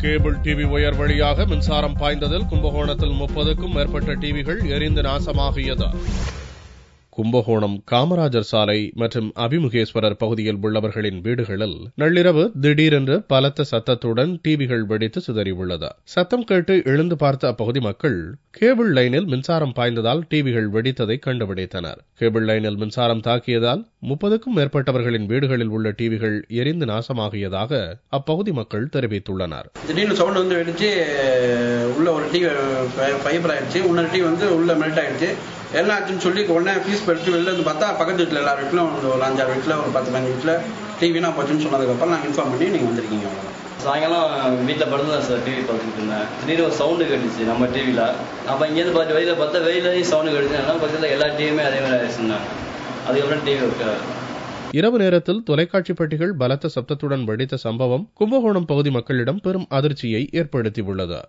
Cable TV wire வழியாக மின்சாரம் பாய்ந்ததில் கும்பகோணத்தில் 30க்கும் மேற்பட்ட டிவிகள் எரிந்து நாசமாகியது. கும்பகோணம் காமராஜர் சாலை மற்றும் அபிமுகேஸ்வரர் பகுதியில் உள்ளவர்களின் வீடுகளில் நள்ளிரவு திடீரென்று பலத்த சத்தத்துடன் டிவிகள் வெடித்து சிதறியுள்ளது. சத்தம் கேட்டு எழுந்து பார்த்த அப்பகுதி மக்கள் கேபிள் லைனில் மின்சாரம் பாய்ந்ததால் டிவிகள் வெடித்ததை கண்டுபிடித்தனர். கேபிள் லைனில் மின்சாரம் தாக்கியதால் 30க்கும் மேற்பட்டவர்களின் வீடுகளில் உள்ள டிவிகள் எரிந்து நாசமாகியதாக அப்பகுதி மக்கள் தெரிவித்துள்ளனர். திடீர்னு சவுண்ட் வந்து வெடிச்சு உள்ள ஒரு டிவி ஃபைபர் ஆயிடுச்சு, இன்னொரு டிவி வந்து உள்ள மெல்ட் ஆயிடுச்சு. எல்லாம் ஆச்சுன்னு சொல்லி உடனே ஃபீஸ் பெருத்து வெளில வந்து பார்த்தா பக்கத்து வீட்டில் எல்லா வீட்டிலும் ஒரு 5-6 வீட்டில் ஒரு 10-15 வீட்டில் டிவினா போச்சுன்னு சொன்னதுக்கப்புறம் நாங்கள் இன்ஃபார்ம் பண்ணி நீங்கள் வந்திருக்கீங்க. சாயங்காலம் வீட்டில் படுத்துதான் சார் டிவி பார்த்துட்டு இருந்தேன். திடீர்னு ஒரு சவுண்டு கேட்டுச்சு நம்ம டிவியில். அப்போ இங்கேருந்து பார்த்து வெளியில் பார்த்தா வெயிலையும் சவுண்டு கேட்டுச்சு. பக்கத்தில் எல்லா டிவியுமே அதே மாதிரி ஆயிடுச்சுருந்தாங்க. அதுக்கப்புறம் டிவி வைக்கிறாரு. இரவு நேரத்தில் தொலைக்காட்சி பெட்டிகள் பலத்த சப்தத்துடன் வெடித்த சம்பவம் கும்பகோணம் பகுதி மக்களிடம் பெரும் அதிர்ச்சியை ஏற்படுத்தியுள்ளது.